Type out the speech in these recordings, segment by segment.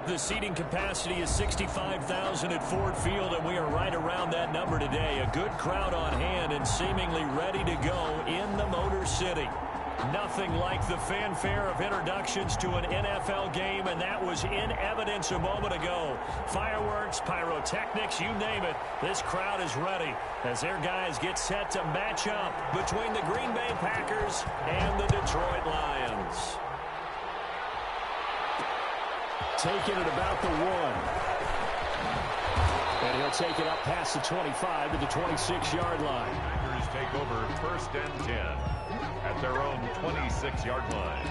The seating capacity is 65,000 at Ford Field, and we are right around that number today. A good crowd on hand and seemingly ready to go in the Motor City. Nothing like the fanfare of introductions to an NFL game, and that was in evidence a moment ago. Fireworks, pyrotechnics, you name it. This crowd is ready as their guys get set to match up between the Green Bay Packers and the Detroit Lions. Taking it about the 1. And he'll take it up past the 25 to the 26-yard line. Packers take over 1st and 10 at their own 26-yard line.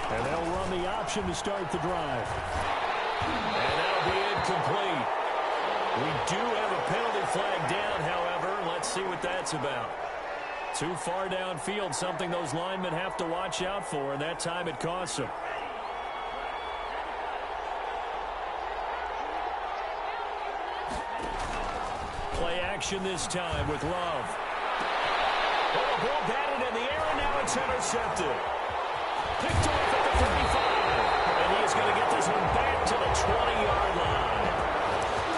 And they'll run the option to start the drive. And that'll be incomplete. We do have a penalty flag down, however. Let's see what that's about. Too far downfield, something those linemen have to watch out for, and that time it costs them. Play action this time with Love. Oh, the ball batted in the air, and now it's intercepted. Picked off at the 35. And he is going to get this one back to the 20-yard line.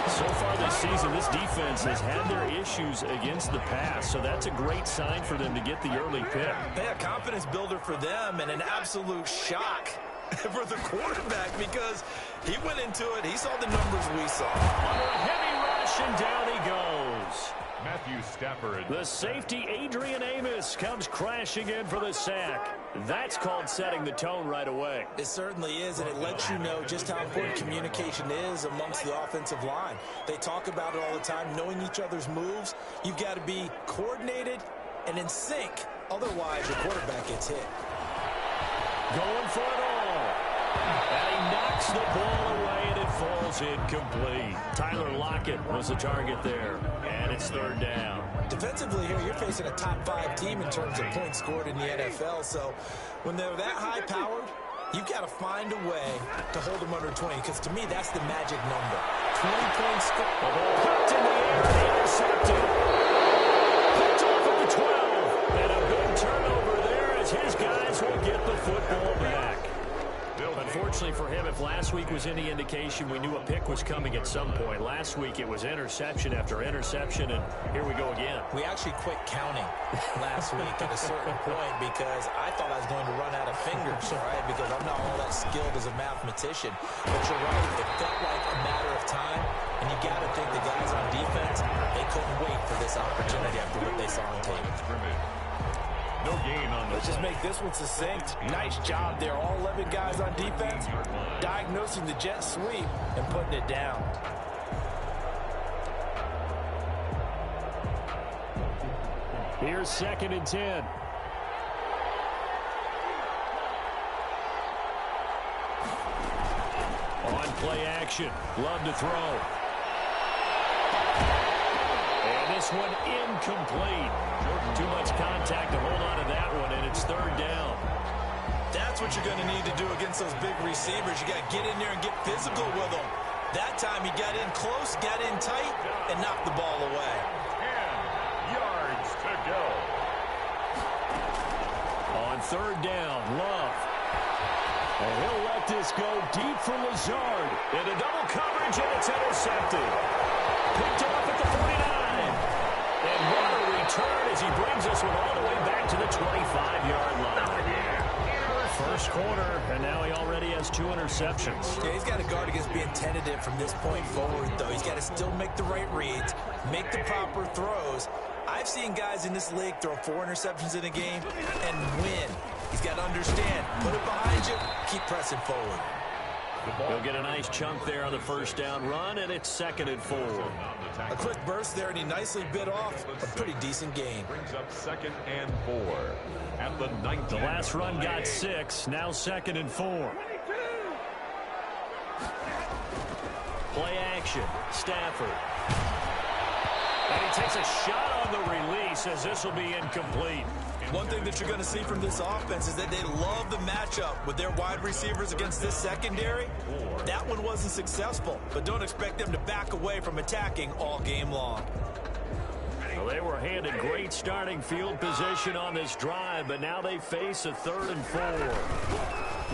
So far this season, this defense has had their issues against the pass, so that's a great sign for them to get the early pick. Yeah, confidence builder for them and an absolute shock for the quarterback because he went into it. He saw the numbers we saw. Under a heavy rush, and down he goes. Matthew Stafford. The safety, Adrian Amos, comes crashing in for the sack. That's called setting the tone right away. It certainly is, and it lets you know just how important communication is amongst the offensive line. They talk about it all the time, knowing each other's moves. You've got to be coordinated and in sync. Otherwise, your quarterback gets hit. Going for it all. And he knocks the ball away, and it falls incomplete. Tyler Lockett was the target there, and it's 3rd down. Defensively here, you're facing a top-5 team in terms of points scored in the NFL, so when they're that high-powered, you've got to find a way to hold them under 20, because to me, that's the magic number. 20 points scored. The ball popped in the air and intercepted. Picked off at the 12. And a big turnover there as his guys will get the football back. Unfortunately for him, if last week was any indication, we knew a pick was coming at some point. Last week it was interception after interception, and here we go again. We actually quit counting last week at a certain point because I thought I was going to run out of fingers, right? Because I'm not all that skilled as a mathematician. But you're right, it felt like a matter of time, and you got to think the guys on defense, they couldn't wait for this opportunity after what they saw on tape. No gain on the Let's just make this one succinct. Nice job there. All 11 guys on defense diagnosing the jet sweep and putting it down. Here's 2nd and 10. On play action. Love to throw. And this one incomplete. Too much contact to hold on to that one, and it's 3rd down. That's what you're going to need to do against those big receivers. You got to get in there and get physical with them. That time he got in close, got in tight, and knocked the ball away. 10 yards to go. On 3rd down, Love. And he'll let this go deep for Lazard. Into double coverage, and it's intercepted. Picked off at the 49. And what a return as he brings this one all the way back to the 25-yard line. First quarter, and now he already has 2 interceptions. Yeah, he's got to guard against being tentative from this point forward, though. He's got to still make the right reads, make the proper throws. I've seen guys in this league throw 4 interceptions in a game and win. He's got to understand, put it behind you, keep pressing forward. He'll get a nice chunk there on the first down run, and it's 2nd and 4. A quick burst there, and he nicely bit off a pretty decent gain. Brings up 2nd and 4 at the 19. The last run got 6, now 2nd and 4. Play action, Stafford. And he takes a shot on the release as this will be incomplete. One thing that you're going to see from this offense is that they love the matchup with their wide receivers against this secondary. That one wasn't successful, but don't expect them to back away from attacking all game long. Well, they were handed great starting field position on this drive, but now they face a 3rd and 4.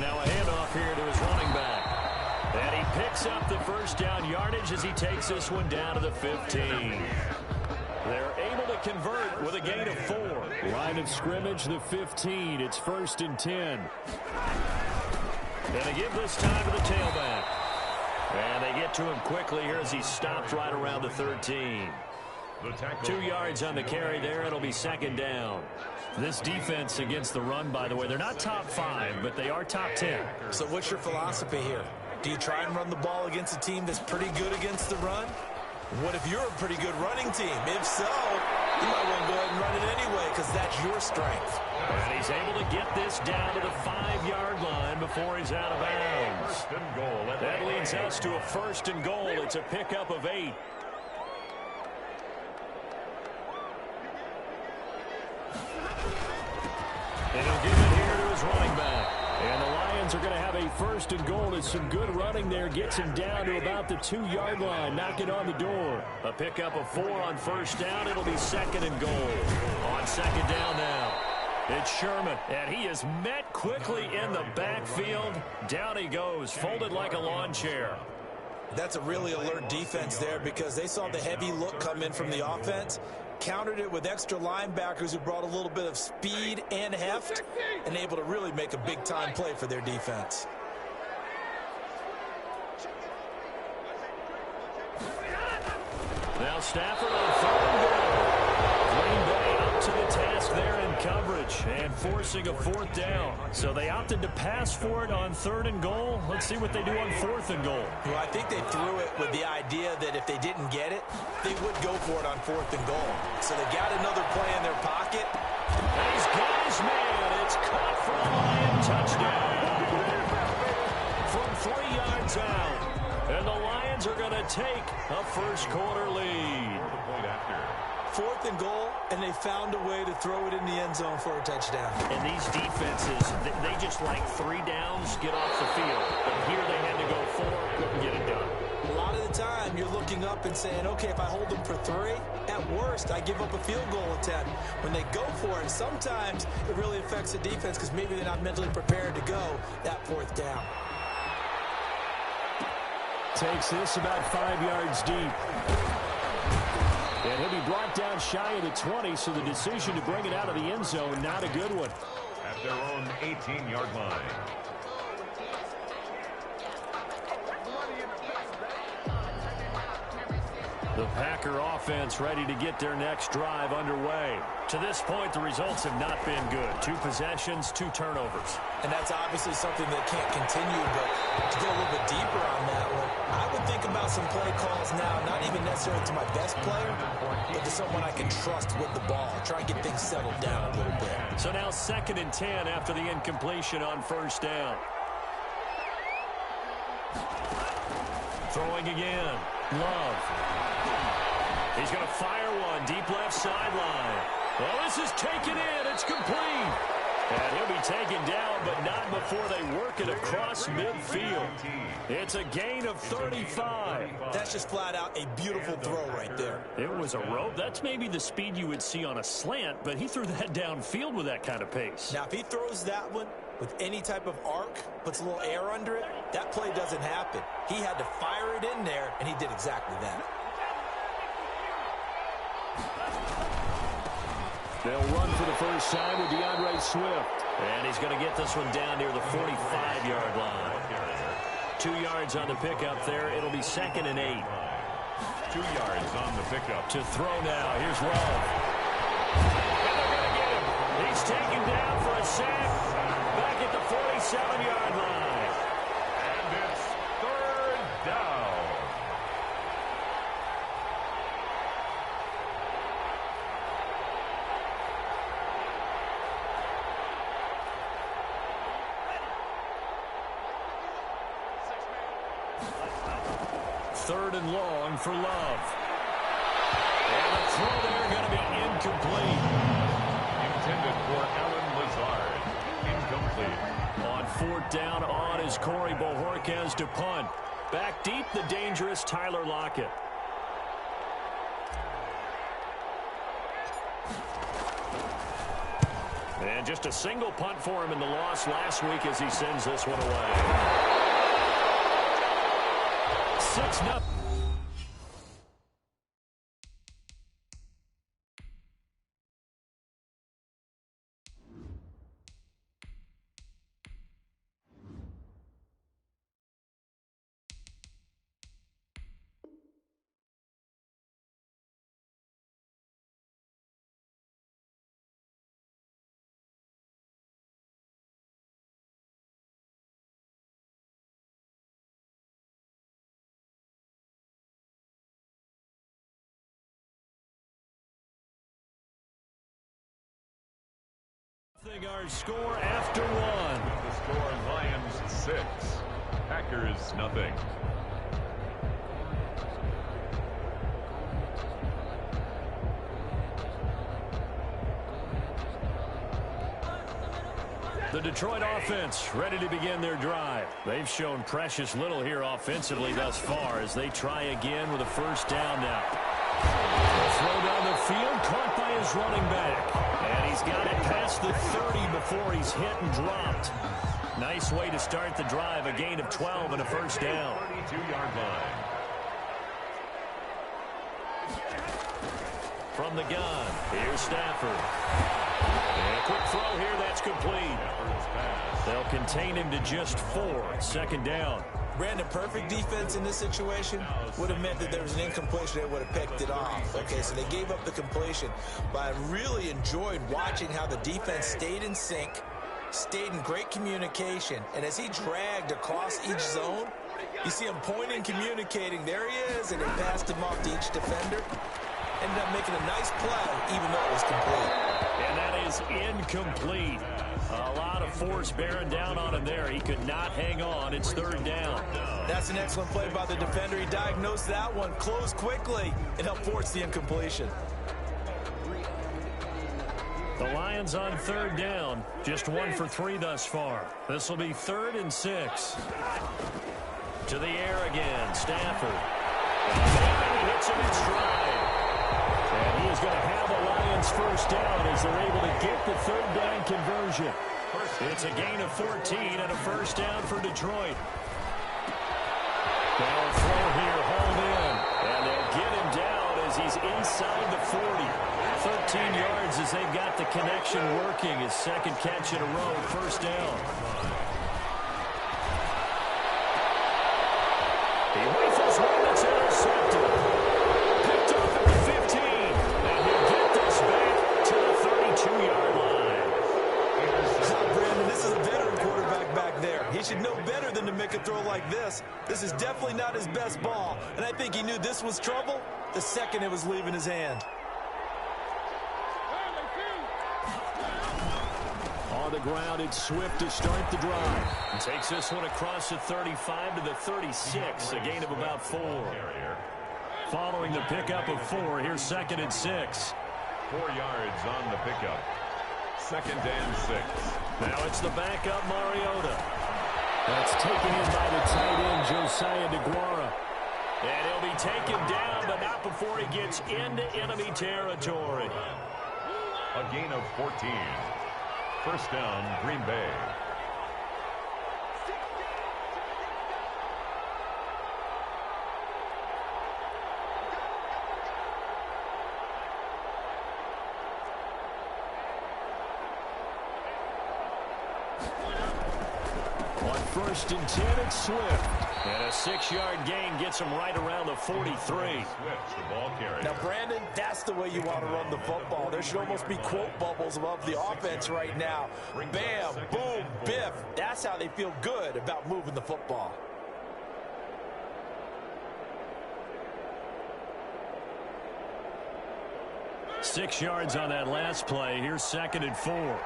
Now a handoff here to his running back. And he picks up the first down yardage as he takes this one down to the 15. They're able to convert with a gain of 4. Line of scrimmage, the 15. It's 1st and 10. And they give this time to the tailback. And they get to him quickly here as he stops right around the 13. 2 yards on the carry there. It'll be 2nd down. This defense against the run, by the way, they're not top 5, but they are top 10. So what's your philosophy here? Do you try and run the ball against a team that's pretty good against the run? What if you're a pretty good running team? If so, you might want to go ahead and run it anyway because that's your strength. And he's able to get this down to the 5-yard line before he's out of bounds. That leads us to a 1st and goal. It's a pickup of 8. And he'll give it here to his running back. And the Lions are going to have a 1st and goal. It's some good running there. Gets him down to about the 2-yard line. Knock it on the door. A pickup of 4 on 1st down. It'll be 2nd and goal. On 2nd down now. It's Sherman. And he is met quickly in the backfield. Down he goes. Folded like a lawn chair. That's a really alert defense there because they saw the heavy look come in from the offense. Countered it with extra linebackers who brought a little bit of speed and heft and able to really make a big-time play for their defense. Now Stafford on 3rd and goal. Green Bay up to the task there in coverage and forcing a 4th down. So they opted to pass for it on 3rd and goal. Let's see what they do on 4th and goal. Well, I think they threw it with the idea that if they didn't get it, they would go for it on 4th and goal. So they got another play in their pocket. And he's got his man. It's caught for a Lion touchdown. From 3 yards out. And the Lions are going to take a 1st quarter lead. 4th and goal, and they found a way to throw it in the end zone for a touchdown. And these defenses, they just like 3 downs, get off the field. But here they had to go 4, couldn't get it done. A lot of the time, you're looking up and saying, okay, if I hold them for 3, at worst, I give up a field goal attempt. When they go for it, sometimes it really affects the defense because maybe they're not mentally prepared to go that 4th down. Takes this about 5 yards deep. And he'll be brought down shy of the 20, so the decision to bring it out of the end zone, not a good one. At their own 18-yard line. The Packer offense ready to get their next drive underway. To this point, the results have not been good. 2 possessions, 2 turnovers. And that's obviously something that can't continue, but to go a little bit deeper on that one, I would think about some play calls now, not even necessarily to my best player, but to someone I can trust with the ball. Try and get things settled down a little bit. So now 2nd and 10 after the incompletion on 1st down. Throwing again. Love. He's going to fire one deep left sideline. Well, this is taken in. It's complete. And he'll be taken down, but not before they work it across midfield. It's a gain of 35. That's just flat out a beautiful throw right there. It was a rope. That's maybe the speed you would see on a slant, but he threw that downfield with that kind of pace. Now, if he throws that one with any type of arc, puts a little air under it, that play doesn't happen. He had to fire it in there, and he did exactly that. They'll run for the first time with DeAndre Swift. And he's going to get this one down near the 45-yard line. 2 yards on the pickup there. It'll be 2nd and 8. 2 yards on the pickup. To throw now. Here's Love. And they're going to get him. He's taken down for a sack back at the 47-yard line. And it's 3rd down. Third and long for Love. And And the throw there going to be incomplete. Intended for Alan Lazard. Incomplete. On fourth down, on is Corey Bojorquez to punt. Back deep, the dangerous Tyler Lockett. And just a single punt for him in the loss last week as he sends this one away. 6-0. Our score after one. The score, Lions 6, Packers nothing. The Detroit offense ready to begin their drive. They've shown precious little here offensively thus far as they try again with a first down now. The throw down the field, caught by his running back. And he's got it past the 30 before he's hit and dropped. Nice way to start the drive, a gain of 12 and a first down. 32-yard line. From the gun, here's Stafford. And a quick throw here, that's complete. They'll contain him to just 4. Second down. Brandon, perfect defense in this situation would have meant that there was an incompletion. They would have picked it off. Okay, so they gave up the completion. But I really enjoyed watching how the defense stayed in sync, stayed in great communication. And as he dragged across each zone, you see him pointing, communicating. There he is, and they passed him off to each defender. Ended up making a nice play, even though it was complete. And that is incomplete. A lot of force bearing down on him there. He could not hang on. It's third down. That's an excellent play by the defender. He diagnosed that one, closed quickly, and helped force the incompletion. The Lions on third down. Just 1 for 3 thus far. This will be 3rd and 6. To the air again. Stafford. And he hits him in stride. And he is going to have a Lions first down as they're able to get the third down conversion. It's a gain of 14 and a first down for Detroit. They'll throw here, hold in, and they'll get him down as he's inside the 40. 13 yards as they've got the connection working. His second catch in a row, first down. He rifles one that's intercepted. Picked off at the 15. And he'll get this back to the 32-yard line. Brandon, this is a veteran quarterback back there. He should know better than to make a throw like this. This is definitely not his best ball. And I think he knew this was trouble the second it was leaving his hand. On the ground, it's Swift to start the drive. And takes this one across the 35 to the 36, a gain of about 4. Following the pickup of 4, here's 2nd and 6. 4 yards on the pickup. 2nd and 6. Now it's the backup Mariota. That's taken in by the tight end Josiah DeGuara. And he'll be taken down, but not before he gets into enemy territory. A gain of 14. First down, Green Bay. On 1st and 10, it's Swift. And a 6-yard gain gets him right around the 43. Swift, the ball carrier. Now, Brandon, that's the way you want to run the football. There should almost be quote bubbles above the offense right now. Bam, boom, biff. That's how they feel good about moving the football. Six yards on that last play. Here's 2nd and 4.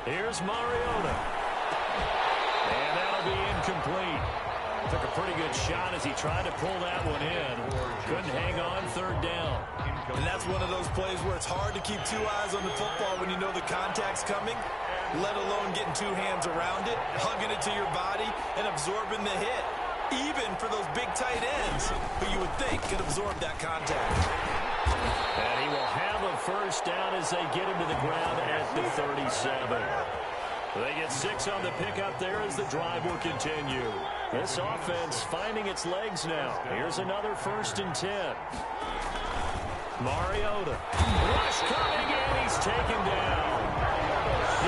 Here's Mariota. And that'll be incomplete. Took a pretty good shot as he tried to pull that one in. Couldn't hang on third down. And that's one of those plays where it's hard to keep two eyes on the football when you know the contact's coming, let alone getting two hands around it, hugging it to your body, and absorbing the hit. Even for those big tight ends who you would think could absorb that contact. And he will have a first down as they get him to the ground at the 37. They get 6 on the pickup there as the drive will continue. This offense finding its legs now. Here's another 1st and 10. Mariota. Rush coming in. He's taken down.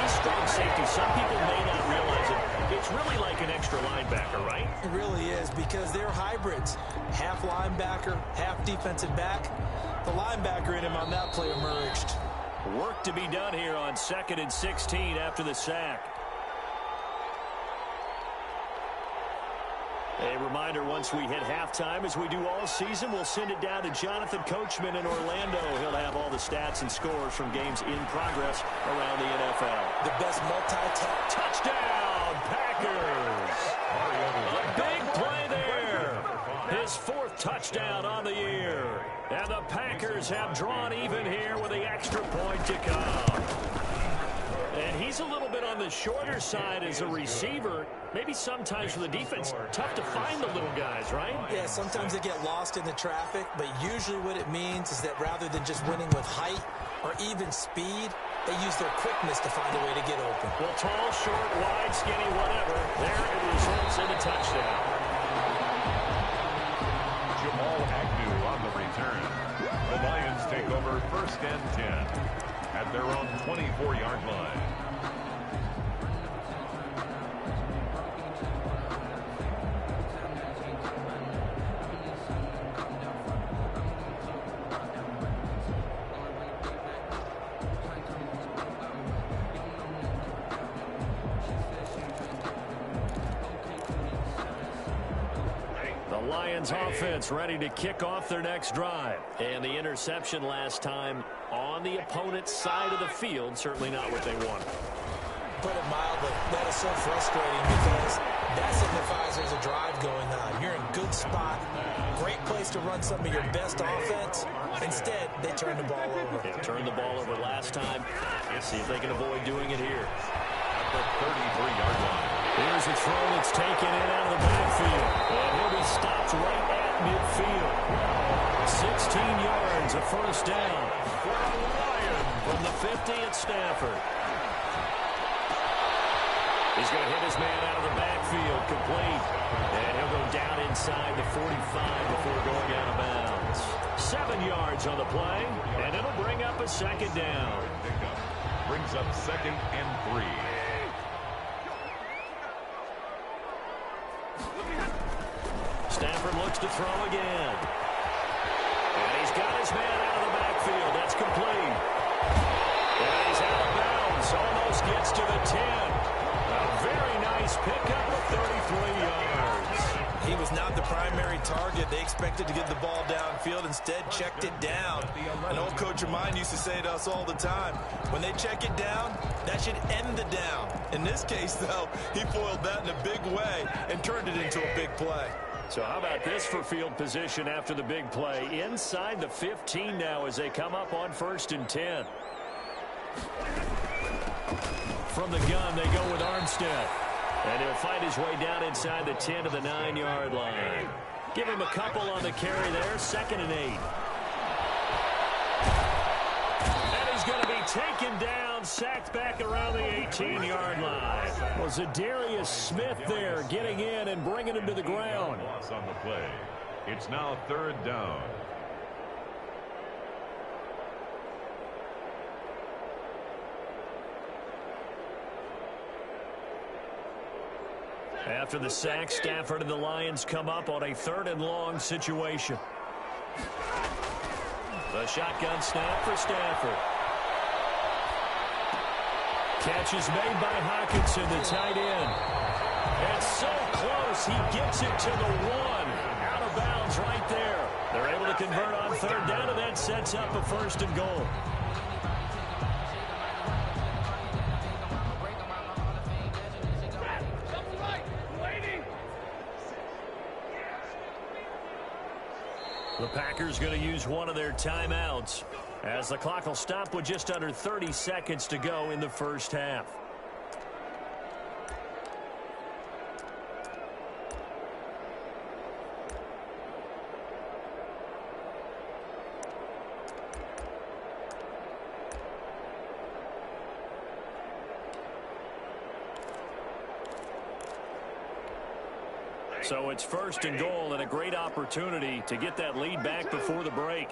These strong safeties, some people may not realize it. It's really like an extra linebacker, right? It really is, because they're hybrids. Half linebacker, half defensive back. The linebacker in him on that play emerged. Work to be done here on 2nd and 16 after the sack. A reminder, once we hit halftime, as we do all season, we'll send it down to Jonathan Coachman in Orlando. He'll have all the stats and scores from games in progress around the NFL. The best touchdown, Packers! A big play there. His 4th touchdown on the year. And the Packers have drawn even here with the extra point to come. And he's a little bit on the shorter side as a receiver. Maybe sometimes for the defense, tough to find the little guys, right? Yeah, sometimes they get lost in the traffic, but usually what it means is that rather than just winning with height or even speed, they use their quickness to find a way to get open. Well, tall, short, wide, skinny, whatever, there it results in a touchdown. Jamal Agnew on the return. The Lions take over 1st and 10 at their own 24-yard line. Lions offense ready to kick off their next drive. And the interception last time on the opponent's side of the field, certainly not what they want. Put it mildly, that is so frustrating because that signifies there's a drive going on. You're in good spot, great place to run some of your best offense. Instead, they turn the ball over. They turned the ball over last time. Let's see if they can avoid doing it here. At the 33-yard line. Here's a throw that's taken in out of the backfield. And he'll be stopped right at midfield. 16 yards, a first down. For the Lions from the 50 at Stafford. He's going to hit his man out of the backfield, complete. And he'll go down inside the 45 before going out of bounds. 7 yards on the play, and it'll bring up a 2nd down. Brings up 2nd and 3. Stafford looks to throw again. And he's got his man out of the backfield. That's complete. And he's out of bounds. Almost gets to the 10. A very nice pickup of 33 yards. He was not the primary target. They expected to get the ball downfield. Instead, checked it down. An old coach of mine used to say to us all the time, when they check it down, that should end the down. In this case, though, he foiled that in a big way and turned it into a big play. So how about this for field position after the big play? Inside the 15 now as they come up on 1st and 10. From the gun, they go with Armstead. And he'll find his way down inside the 10 to the 9-yard line. Give him a couple on the carry there, 2nd and 8. And he's going to be taken down, sacked back around the 18-yard line. Well, Zadarius Smith there getting in and bringing him to the ground. Loss on the play. It's now 3rd down. After the sack, Stafford and the Lions come up on a 3rd and long situation. The shotgun snap for Stafford. Catch is made by Hockenson, the tight end. And so close, he gets it to the 1. Out of bounds right there. They're able to convert on 3rd down, and that sets up a 1st and goal. The Packers going to use one of their timeouts as the clock will stop with just under 30 seconds to go in the first half. So it's first and goal and a great opportunity to get that lead back before the break.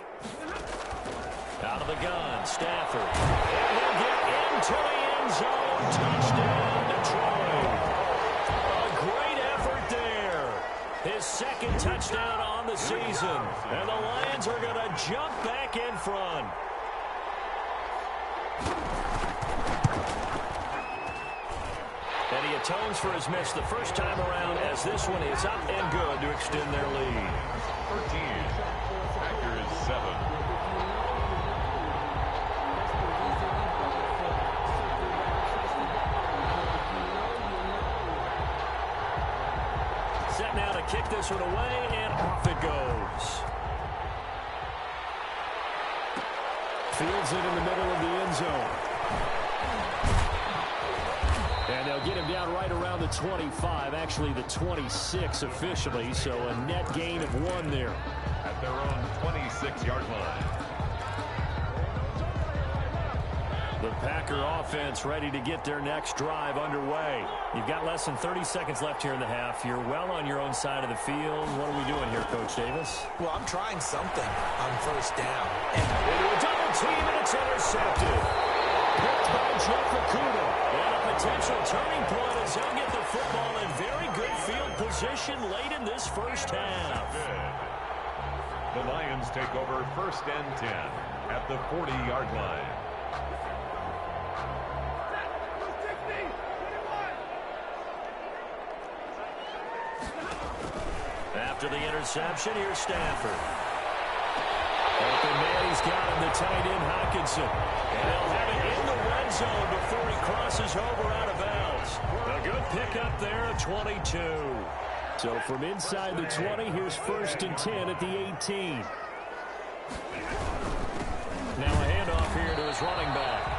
Out of the gun, Stafford. And he'll get into the end zone. Touchdown, Detroit. A great effort there. His second touchdown on the season. And the Lions are going to jump back in front. And he atones for his miss the first time around as this one is up and good to extend their lead. 13. Packers 7. Set now to kick this one away, and off it goes. Fields it in the middle of the end zone. And they'll get him down right around the 25, actually the 26 officially, so a net gain of 1 there. At their own 26-yard line. The Packer offense ready to get their next drive underway. You've got less than 30 seconds left here in the half. You're well on your own side of the field. What are we doing here, Coach Davis? Well, I'm trying something on first down. And into a double team, and it's intercepted. Picked by Jeff Okudah. And a potential turning point as they'll get the football in very good field position late in this first half. The Lions take over first and 10 at the 40-yard line. After the interception, here's Stafford. Open man, he's got him, the tight end, Hockenson. And they'll have it in the red zone before he crosses over out of bounds. A good pickup there at 22. So from inside the 20, here's first and 10 at the 18. Now a handoff here to his running back.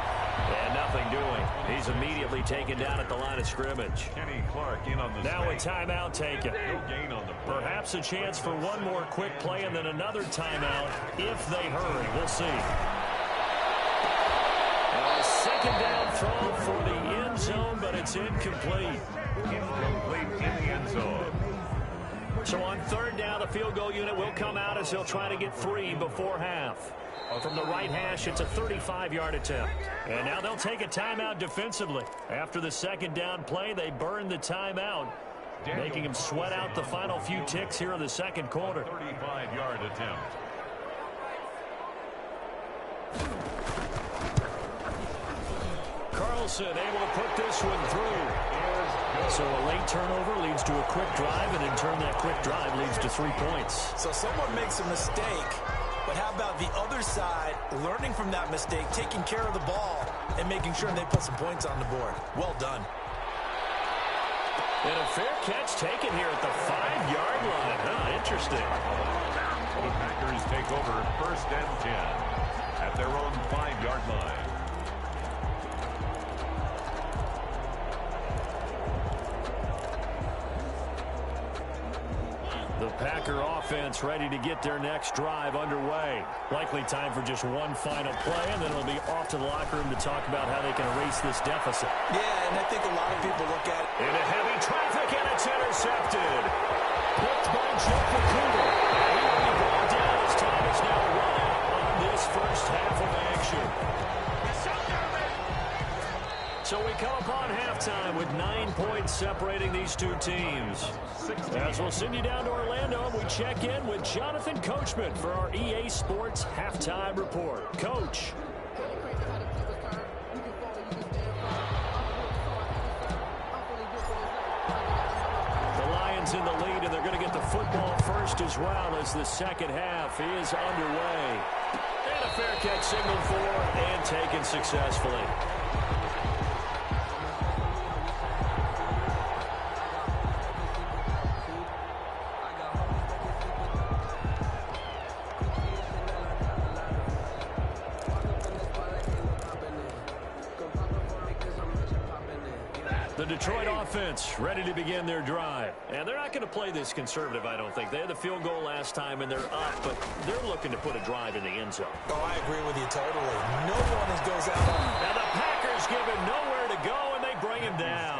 And nothing doing. He's immediately taken down at the line of scrimmage. Kenny Clark in on the now a timeout taken. No gain on the play. Perhaps a chance for one more quick play and then another timeout if they hurry. We'll see. A second down throw for the end zone, but it's incomplete. Incomplete in the end zone. So on third down, the field goal unit will come out as they'll try to get 3 before half. From the right hash, it's a 35-yard attempt. And now they'll take a timeout defensively. After the second down play, they burn the timeout, making him sweat out the final few ticks here in the second quarter. 35-yard attempt. Carlson able to put this one through. So a late turnover leads to a quick drive, and in turn that quick drive leads to 3 points. So someone makes a mistake, but how about the other side learning from that mistake, taking care of the ball, and making sure they put some points on the board? Well done. And a fair catch taken here at the 5-yard line. Interesting. The Packers take over first and 10 at their own 5-yard line. The Packer offense ready to get their next drive underway. Likely time for just one final play, and then it'll be off to the locker room to talk about how they can erase this deficit. Yeah, and I think a lot of people look at it. Into heavy traffic, and it's intercepted. Picked by Jeff Okudah. And he will be brought down as time is now running on this first half of action. So we come upon halftime with 9 points separating these two teams. As we'll send you down to Orlando, and we check in with Jonathan Coachman for our EA Sports Halftime Report. Coach. The Lions in the lead, and they're going to get the football first as well as the second half is underway. And a fair catch signaled for and taken successfully. Detroit offense ready to begin their drive. And they're not going to play this conservative, I don't think. They had the field goal last time, and they're up, but they're looking to put a drive in the end zone. Oh, I agree with you totally. No one goes out on. And the Packers give him nowhere to go, and they bring him down.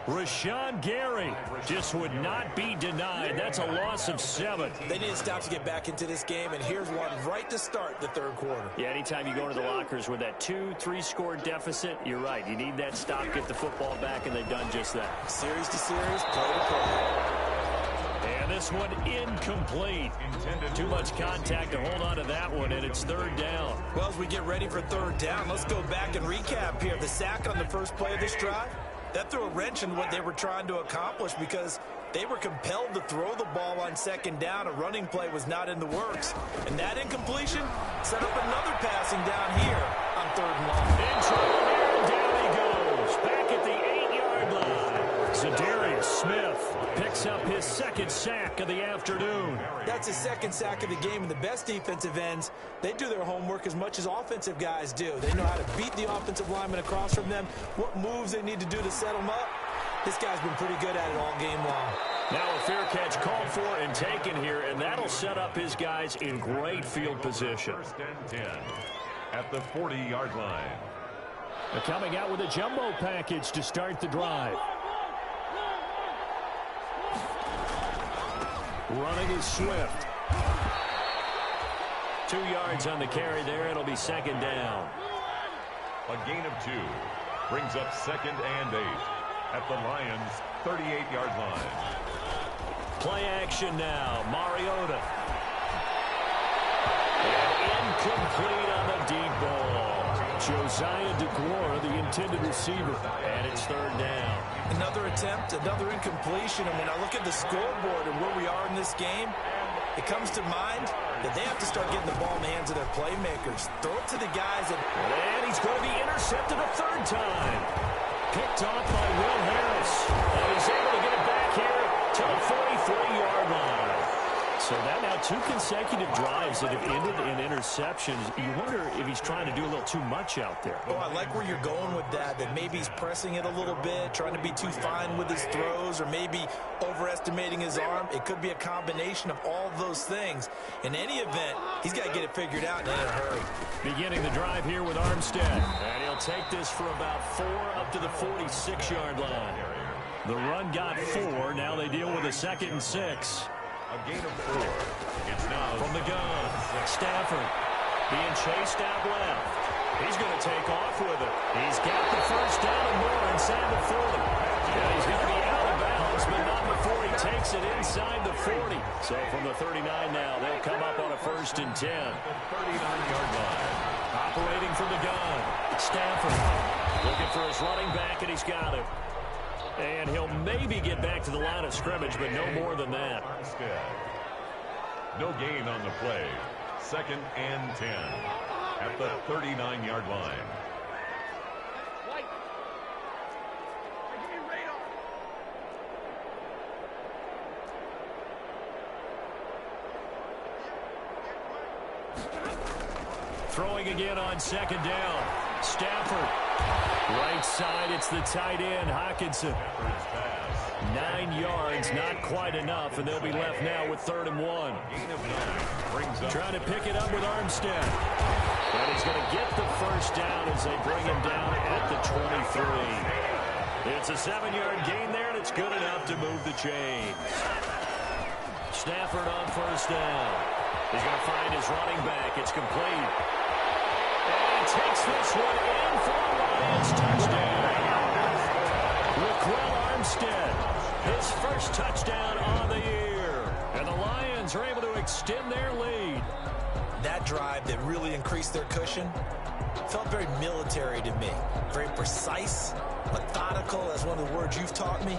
Rashawn Gary just would not be denied. That's a loss of 7. They need to stop to get back into this game, and here's one right to start the third quarter. Yeah, anytime you go into the lockers with that 2-3 score deficit, you're right. You need that stop, get the football back, and they've done just that. Series to series, play to play. And this one incomplete. Too much contact to hold on to that one, and it's third down. Well, as we get ready for third down, let's go back and recap here. The sack on the first play of this drive, that threw a wrench in what they were trying to accomplish because they were compelled to throw the ball on second down. A running play was not in the works. And that incompletion set up another passing down here on third and long. In trouble here, and down he goes. Back at the 8-yard line. Zadarius Smith picks up his second sack of the afternoon. That's his second sack of the game, and the best defensive ends, they do their homework as much as offensive guys do. They know how to beat the offensive lineman across from them, what moves they need to do to set them up. This guy's been pretty good at it all game long. Now a fair catch called for and taken here, and that'll set up his guys in great field position. First and 10 at the 40-yard line. They're coming out with a jumbo package to start the drive. Running is Swift. 2 yards on the carry there. It'll be second down. A gain of 2 brings up second and 8 at the Lions' 38-yard line. Play action now. Mariota. And incomplete on the deep ball. Josiah DeGuara, the intended receiver. And it's third down. Another attempt, another incompletion. And when I look at the scoreboard and where we are in this game, it comes to mind that they have to start getting the ball in the hands of their playmakers. Throw it to the guys. And he's going to be intercepted a third time. Picked off by Will Harris. And he's able to get it back here to the 43-yard line. So that now 2 consecutive drives that have ended in interceptions. You wonder if he's trying to do a little too much out there. Oh, I like where you're going with that maybe he's pressing it a little bit, trying to be too fine with his throws, or maybe overestimating his arm. It could be a combination of all those things. In any event, he's got to get it figured out in a hurry. Beginning the drive here with Armstead. And he'll take this for about 4 up to the 46-yard line. The run got 4. Now they deal with a 2nd and 6. A gain of 4. It's now from the gun. Stafford being chased out left. He's going to take off with it. He's got the first down and more inside the 40. And he's going to be out of bounds, but not before he takes it inside the 40. So from the 39 now, they'll come up on a 1st and 10. the 39-yard line. Operating from the gun. Stafford looking for his running back, and he's got it. And he'll maybe get back to the line of scrimmage, but no more than that. No gain on the play. 2nd and 10 at the 39-yard line. Throwing again on 2nd down. Stafford. Right side, it's the tight end, Hockenson. 9 yards, not quite enough, and they'll be left now with 3rd and 1. Trying to pick it up with Armstead. And he's going to get the first down as they bring him down at the 23. It's a 7-yard gain there, and it's good enough to move the chains. Stafford on 1st down. He's going to find his running back. It's complete. And he takes this one in for a Lions touchdown. Raquel Armstead, his first touchdown on the year. And the Lions are able to extend their lead. That drive that really increased their cushion felt very military to me. Very precise, methodical, as one of the words you've taught me.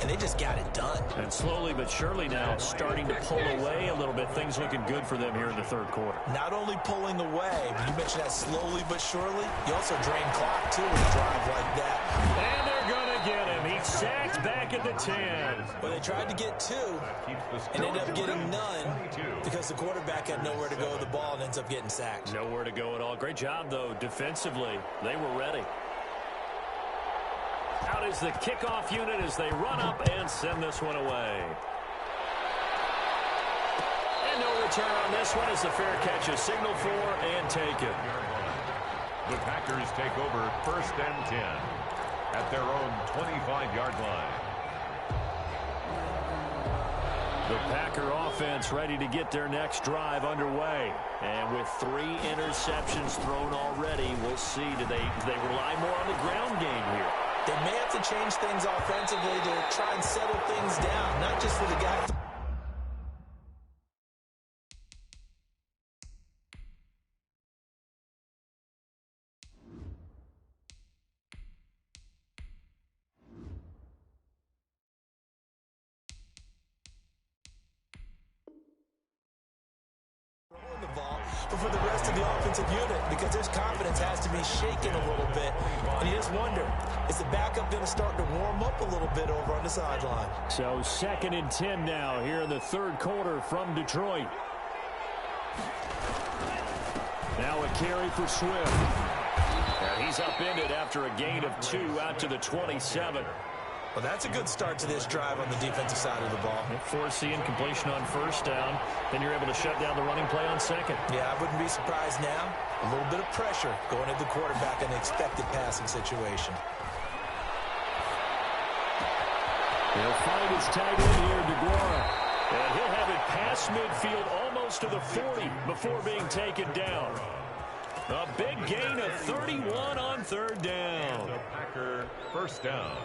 And they just got it done. And slowly but surely now starting to pull away a little bit. Things looking good for them here in the 3rd quarter. Not only pulling away, but you mentioned that slowly but surely. You also drain clock, too, with a drive like that. And they're going to get him. He's sacked back at the 10. Well, they tried to get 2 and ended up getting none because the quarterback had nowhere to go with the ball and ends up getting sacked. Nowhere to go at all. Great job, though, defensively. They were ready. Out is the kickoff unit as they run up and send this one away. And no return on this one as the fair catch is signaled for and taken. The Packers take over 1st and 10 at their own 25-yard line. The Packer offense ready to get their next drive underway. And with 3 interceptions thrown already, we'll see. Do they rely more on the ground game here? They may have to change things offensively to try and settle things down, not just for the guy. But for the rest of the offensive unit, because his confidence has to be shaken a little bit. And you just wonder, is the backup going to start to warm up a little bit over on the sideline? So 2nd and 10 now here in the 3rd quarter from Detroit. Now a carry for Swift. And he's upended after a gain of 2 out to the 27. Well, that's a good start to this drive on the defensive side of the ball. Force the incompletion on 1st down. Then you're able to shut down the running play on 2nd. Yeah, I wouldn't be surprised now. A little bit of pressure going at the quarterback in an expected passing situation. He'll find his tight end here, DeGuara. And he'll have it past midfield almost to the 40 before being taken down. A big gain of 31 on 3rd down. The Packer 1st down.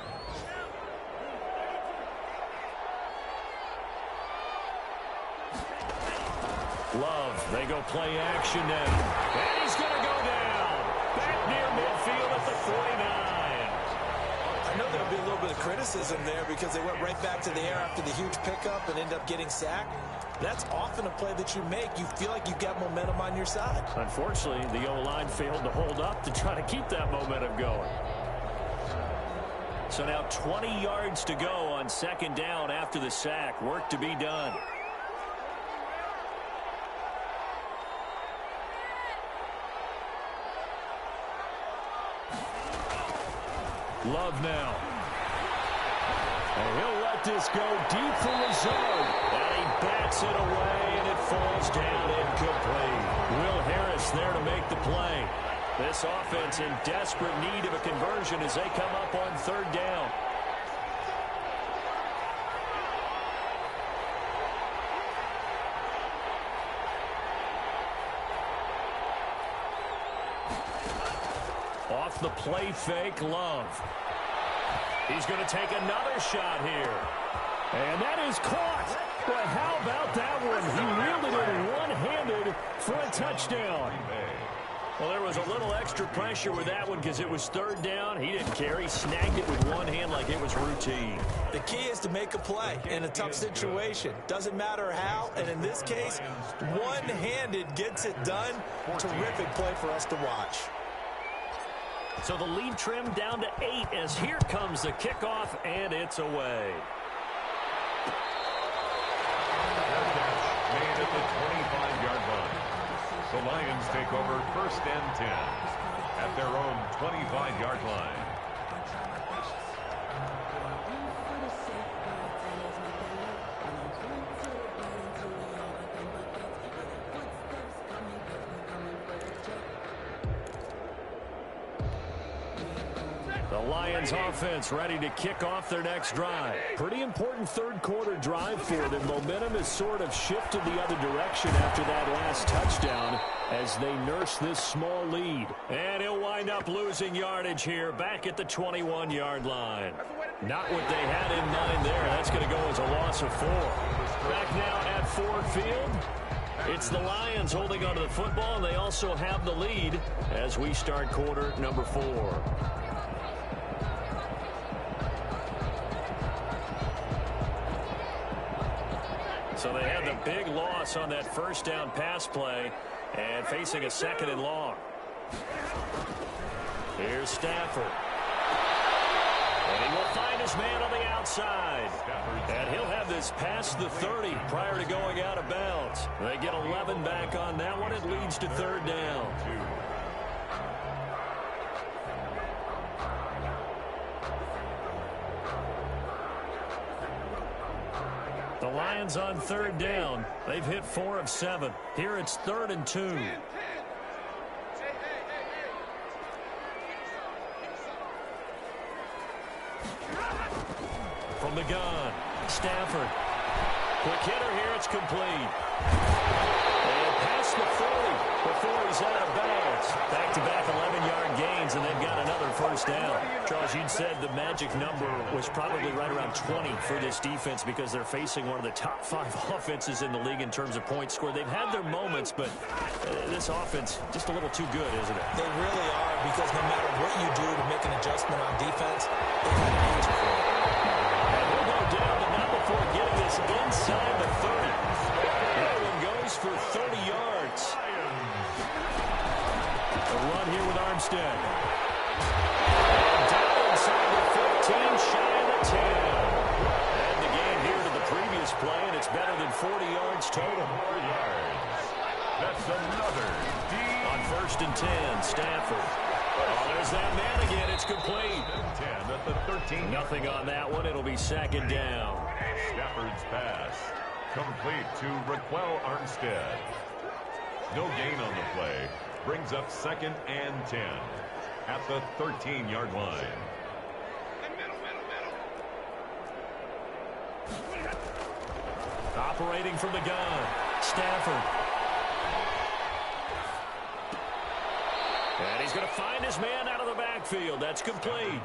Love, they go play action now. And he's going to go down. Back near midfield at the 49. I know there'll be a little bit of criticism there because they went right back to the air after the huge pickup and end up getting sacked. That's often a play that you make. You feel like you've got momentum on your side. Unfortunately, the O-line failed to hold up to try to keep that momentum going. So now 20 yards to go on 2nd down after the sack. Work to be done. Love now. And he'll let this go deep for Lazard. And he bats it away, and it falls down incomplete. Will Harris there to make the play. This offense in desperate need of a conversion as they come up on 3rd down. Off the play fake, Love. He's going to take another shot here. And that is caught. But how about that one? He reeled it in one-handed for a touchdown. Well, there was a little extra pressure with that one because it was 3rd down. He didn't care. He snagged it with one hand like it was routine. The key is to make a play in a tough situation. Doesn't matter how. And in this case, one-handed gets it done. Terrific play for us to watch. So the lead trimmed down to 8 as here comes the kickoff, and it's away. Made at the 25-yard line. The Lions take over 1st and 10 at their own 25-yard line. The Lions offense ready to kick off their next drive. Pretty important 3rd quarter drive for them. Momentum has sort of shifted the other direction after that last touchdown as they nurse this small lead. And he'll wind up losing yardage here back at the 21-yard line. Not what they had in mind there. That's going to go as a loss of 4. Back now at Ford Field. It's the Lions holding onto the football, and they also have the lead as we start quarter number 4. So they had the big loss on that 1st down pass play and facing a 2nd and long. Here's Stafford. And he will find his man on the outside. And he'll have this past the 30 prior to going out of bounds. They get 11 back on that one. It leads to 3rd down. Lions on third down. They've hit 4 of 7. Here it's 3rd and 2. From the gun, Stafford. Quick hitter here, it's complete. And past the 40 before he's out of bounds. Back-to-back 11-yard gains, and they've got another first down. Charles, you'd said the magic number was probably right around 20 for this defense because they're facing one of the top 5 offenses in the league in terms of points scored. They've had their moments, but this offense just a little too good, isn't it? They really are, because no matter what you do to make an adjustment on defense, they have an answer for it. And we'll go down, but not before getting this inside the 30. That one goes for 30 yards. A run here with Armstead. And down inside the 15, shy of the 10. And the gain here to the previous play, and it's better than 40 yards total. 4 yards. That's another On 1st and 10, Stafford. Oh, there's that man again. It's complete. 10 at the 13. Nothing on that one. It'll be 2nd down. Stafford's pass complete to Raquel Armstead. No gain on the play. Brings up 2nd and 10 at the 13-yard line. Operating from the gun, Stafford. And he's going to find his man out of the backfield. That's complete.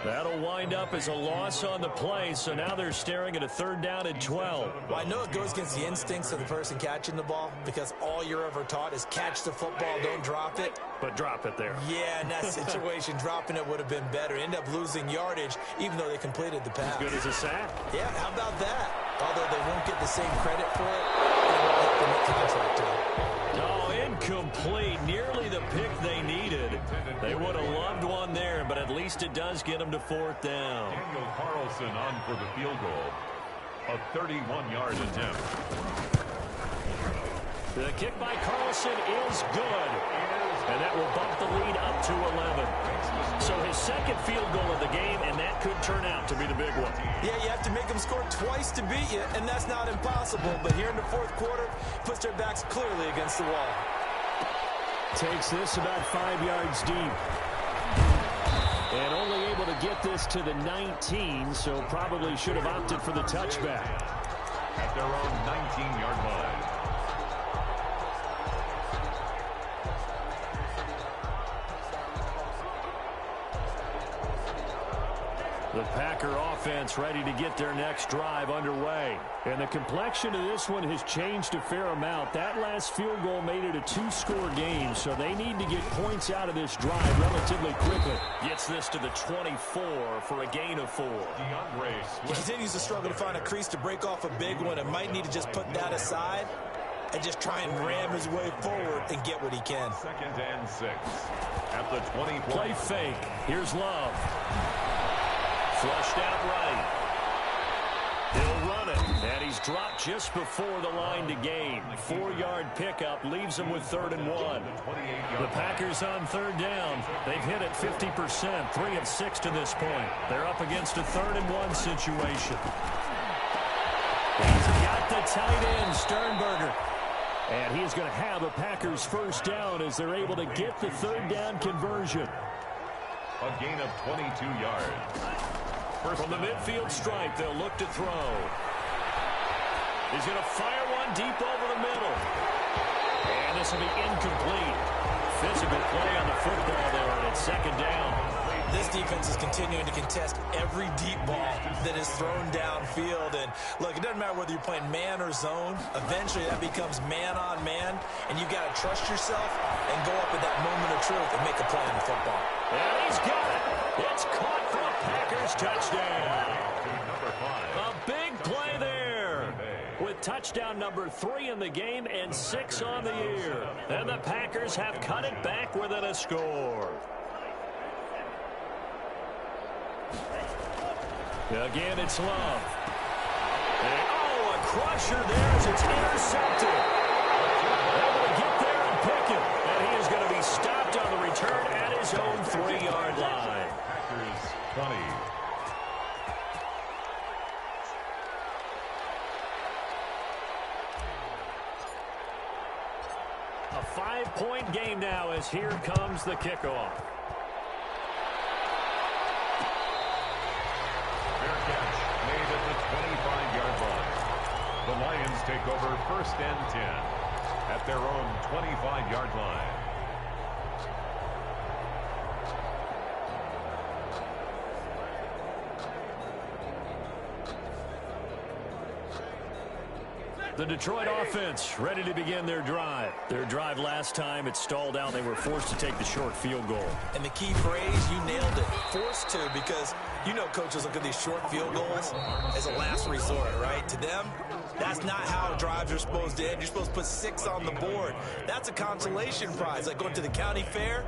That'll wind up as a loss on the play, so now they're staring at a 3rd down and 12. Well, I know it goes against the instincts of the person catching the ball, because all you're ever taught is catch the football, don't drop it. But drop it there. Yeah, in that situation, dropping it would have been better. End up losing yardage, even though they completed the pass. As good as a sack. Yeah, how about that? Although they won't get the same credit for it, they won't help them with contract too. Oh, incomplete. Nearly the pick they needed. They would have loved one there, but at least it does get them to 4th down. Daniel Carlson on for the field goal. A 31-yard attempt. The kick by Carlson is good. And that will bump the lead up to 11. So his 2nd field goal of the game, and that could turn out to be the big one. Yeah, you have to make them score twice to beat you, and that's not impossible. But here in the 4th quarter, puts their backs clearly against the wall. Takes this about 5 yards deep. And only able to get this to the 19, so probably should have opted for the touchback. At their own 19-yard line. The Packer offense ready to get their next drive underway. And the complexion of this one has changed a fair amount. That last field goal made it a 2-score game, so they need to get points out of this drive relatively quickly. Gets this to the 24 for a gain of 4. DeAndre He Swift. continues to struggle to find a crease to break off a big one, and might need to just put that aside and just try and ram his way forward and get what he can. 2nd and 6 at the 20. Play fake. Here's Love. Flushed out right. He'll run it. And he's dropped just before the line to gain. 4-yard pickup leaves him with 3rd and 1. The Packers on 3rd down. They've hit it 50%, 3 of 6 to this point. They're up against a 3rd and 1 situation. He's got the tight end, Sternberger. And he is going to have a Packers first down as they're able to get the 3rd down conversion. A gain of 22 yards. From the midfield stripe, they'll look to throw. He's going to fire one deep over the middle. And this will be incomplete. Physical play on the football there, and it's 2nd down. This defense is continuing to contest every deep ball that is thrown downfield. And look, it doesn't matter whether you're playing man or zone. Eventually, that becomes man on man, and you've got to trust yourself and go up at that moment of truth and make a play on the football. And he's got it. It's caught for a Packers touchdown. Number 5. A big play there with touchdown number 3 in the game and 6 on the year. And the Packers have cut it back within a score. Again, it's Love. And, oh, a crusher there as it's intercepted. Able to get there and pick it. And he is going to be stopped on the return at his own 3-yard line. Packers 20. A 5-point game now as here comes the kickoff. Fair catch made at the 25-yard line. The Lions take over 1st and 10 at their own 25-yard line. The Detroit offense ready to begin their drive. Their drive last time, it stalled out. They were forced to take the short field goal. And the key phrase, you nailed it, forced to, because you know coaches look at these short field goals as a last resort, right? To them, that's not how drives are supposed to end. You're supposed to put 6 on the board. That's a consolation prize, like going to the county fair.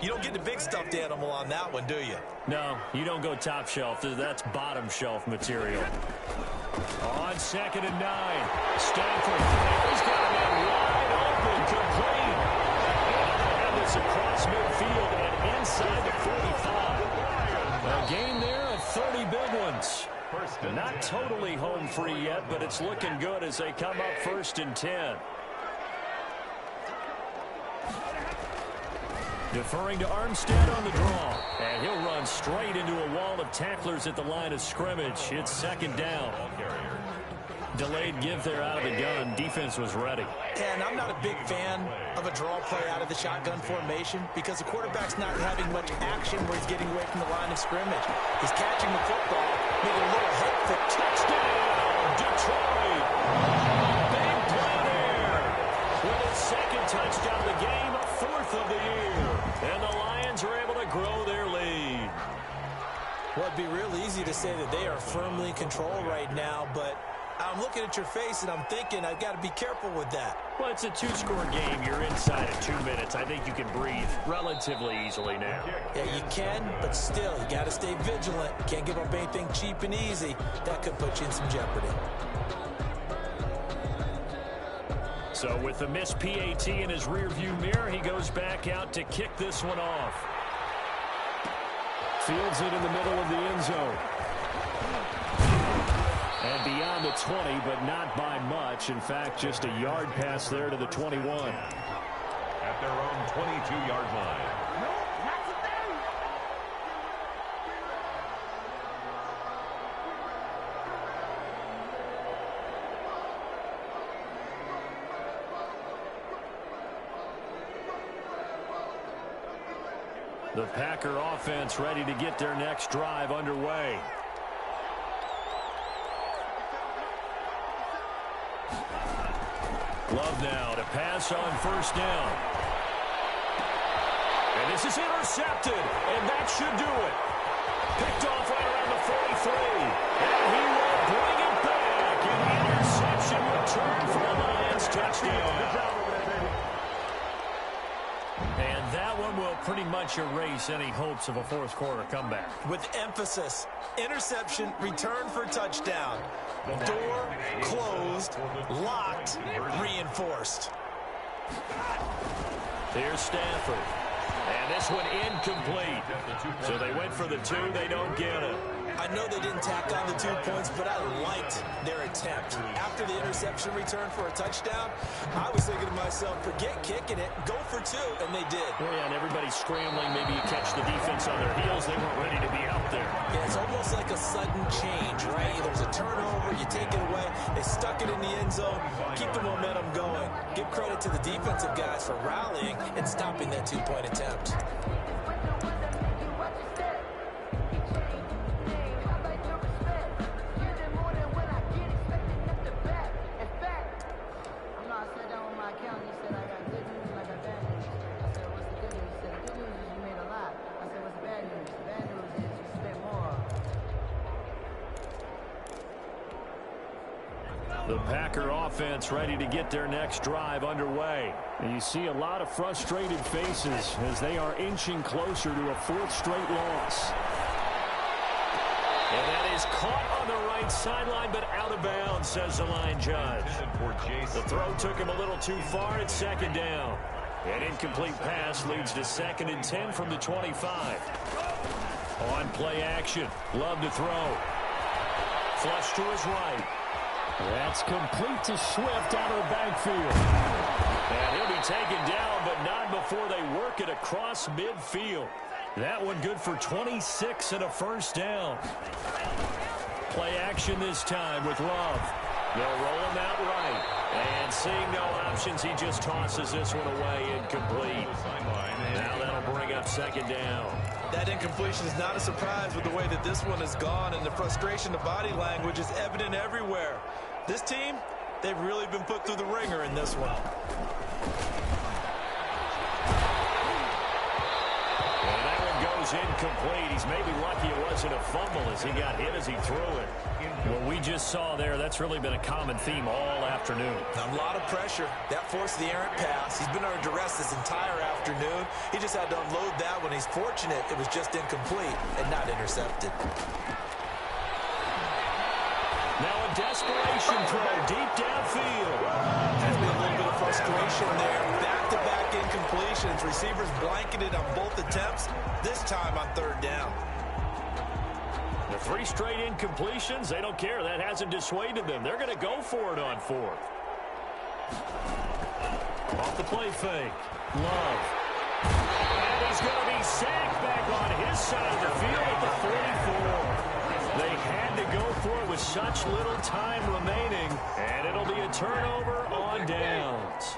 You don't get the big stuffed animal on that one, do you? No, you don't go top shelf. That's bottom shelf material. On 2nd and 9, Stafford. He's got a man wide open, complete. And this across midfield and inside the 45. A game there of 30 big ones. Not totally home free yet, but it's looking good as they come up 1st and 10. Deferring to Armstead on the draw. And he'll run straight into a wall of tacklers at the line of scrimmage. It's 2nd down. Delayed give there out of the gun. Defense was ready. And I'm not a big fan of a draw play out of the shotgun formation because the quarterback's not having much action where he's getting away from the line of scrimmage. He's catching the football, making a little head fake. Touchdown, Detroit. Big play there. With his 2nd touchdown of the game, 4th of the year. And the Lions are able to grow their lead. Well, it'd be real easy to say that they are firmly in control right now, but I'm looking at your face and I'm thinking I've got to be careful with that. Well, it's a 2-score game. You're inside of 2 minutes. I think you can breathe relatively easily now. Yeah, you can, but still, you got to stay vigilant. You can't give up anything cheap and easy. That could put you in some jeopardy. So with the missed PAT in his rearview mirror, he goes back out to kick this one off. Fields it in the middle of the end zone. And beyond the 20, but not by much. In fact, just a yard pass there to the 21. At their own 22-yard line. The Packer offense ready to get their next drive underway. Love now to pass on 1st down. And this is intercepted, and that should do it. Picked off right around the 43. And he will bring it back. An interception return for the Lions. Touchdown. And that one will pretty much erase any hopes of a 4th quarter comeback. With emphasis, interception, return for touchdown. Door closed, locked, reinforced. Here's Stafford. And this one incomplete. So they went for the 2. They don't get it. I know they didn't tack on the 2 points, but I liked their attempt. After the interception return for a touchdown, I was thinking to myself, forget kicking it, go for 2, and they did. Well, yeah, and everybody's scrambling. Maybe you catch the defense on their heels. They weren't ready to be out there. Yeah, it's almost like a sudden change, right? There's a turnover, you take it away. They stuck it in the end zone. Keep the momentum going. Give credit to the defensive guys for rallying and stopping that 2-point attempt. The Packer offense ready to get their next drive underway. And you see a lot of frustrated faces as they are inching closer to a 4th straight loss. And that is caught on the right sideline, but out of bounds, says the line judge. The throw took him a little too far. It's 2nd down. An incomplete pass leads to 2nd and 10 from the 25. On play action. Love to throw. Flush to his right. That's complete to Swift out of the backfield. And he'll be taken down, but not before they work it across midfield. That one good for 26 and a first down. Play action this time with Love. They'll roll him out right. And seeing no options, he just tosses this one away incomplete. Now that'll bring up second down. That incompletion is not a surprise with the way that this one has gone, and the frustration, the body language is evident everywhere. This team, they've really been put through the ringer in this one. And that one goes incomplete. He's maybe lucky it wasn't a fumble as he got hit as he threw it. What we just saw there, that's really been a common theme all afternoon. A lot of pressure. That forced the errant pass. He's been under duress this entire afternoon. He just had to unload that one. He's fortunate it was just incomplete and not intercepted. Now a desperation throw deep downfield. There's been a little bit of frustration there. Back-to-back incompletions. Receivers blanketed on both attempts, this time on third down. The 3 straight incompletions, they don't care. That hasn't dissuaded them. They're going to go for it on 4th. Off the play fake. Love. And he's going to be sacked back on his side of the field at the 44. They had to go for it with such little time remaining, and it'll be a turnover on downs.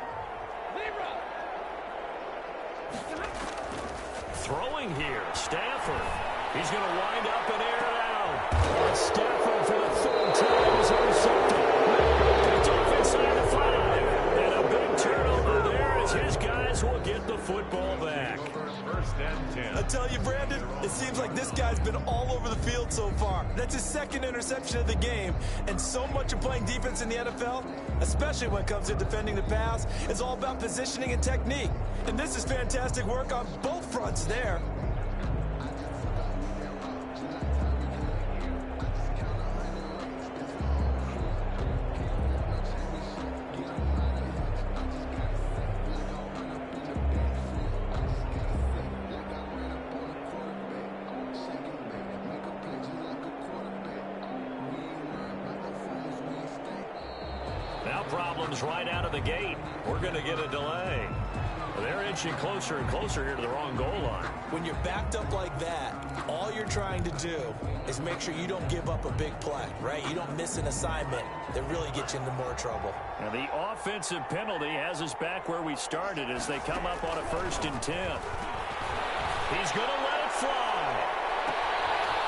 Throwing here, Stafford. He's going to wind up and air it out. And Stafford for the 3rd time is intercepted. Picked off inside the 5. And a big turnover there as his guys will get the football back. First and 10. I tell you, Brandon, it seems like this guy's been all over the field so far. That's his 2nd interception of the game. And so much of playing defense in the NFL, especially when it comes to defending the pass, is all about positioning and technique. And this is fantastic work on both fronts there. Now problems right out of the gate. We're going to get a delay. They're inching closer and closer here to the wrong goal line. When you're backed up like that, all you're trying to do is make sure you don't give up a big play, right? You don't miss an assignment that really gets you into more trouble. And the offensive penalty has us back where we started as they come up on a 1st and 10. He's going to let it fly.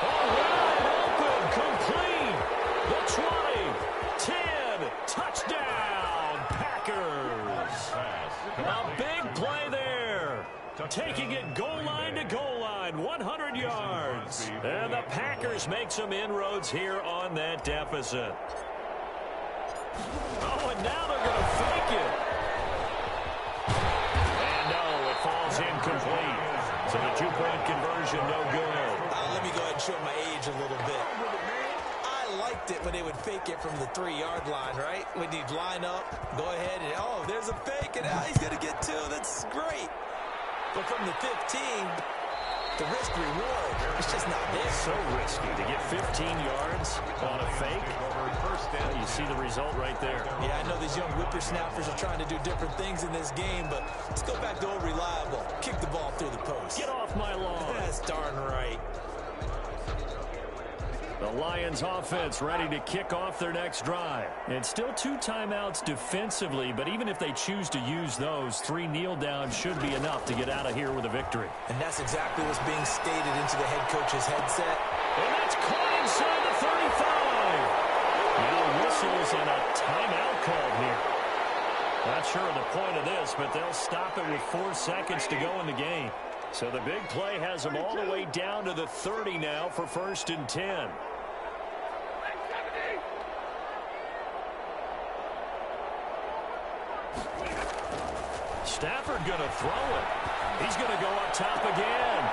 Oh, wide open, complete. The 20, 10, touchdown, Packers. A big play there. Taking it goal line to goal line, 100 yards. And the Packers make some inroads here on that deficit. Oh, and now they're going to fake it. And no, it falls incomplete. So the 2-point conversion, no good. Let me go ahead and show my age a little bit. I liked it when they would fake it from the 3-yard line, right? When you'd line up, go ahead and, oh, there's a fake, and he's going to get 2. That's great. But from the 15, the risk-reward, it's just not there. So risky to get 15 yards on a fake. Well, you see the result right there. Yeah, I know these young whippersnappers are trying to do different things in this game, but let's go back to old reliable. Kick the ball through the post. Get off my lawn. That's darn right. The Lions offense ready to kick off their next drive. And still 2 timeouts defensively, but even if they choose to use those, 3 kneel downs should be enough to get out of here with a victory. And that's exactly what's being stated into the head coach's headset. And that's caught inside the 35. Now whistles and a timeout called here. Not sure of the point of this, but they'll stop it with 4 seconds to go in the game. So the big play has them all the way down to the 30 now for 1st and 10. Stafford going to throw it. He's going to go up top again.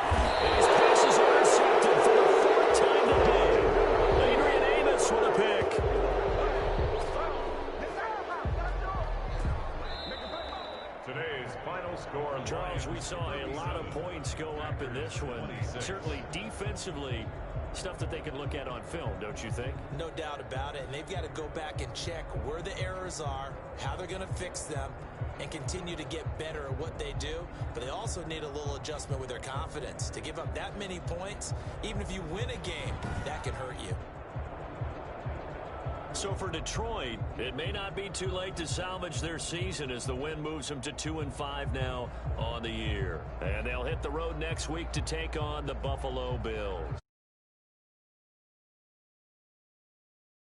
And his passes are intercepted for the 4th time today. Adrian Amos with a pick. Today's final score. Charles, we saw a lot of points go up in this one. Certainly defensively, stuff that they can look at on film, don't you think? No doubt about it. And they've got to go back and check where the errors are, how they're going to fix them, and continue to get better at what they do, but they also need a little adjustment with their confidence. To give up that many points, even if you win a game, that can hurt you. So for Detroit, it may not be too late to salvage their season as the win moves them to 2-5 now on the year. And they'll hit the road next week to take on the Buffalo Bills.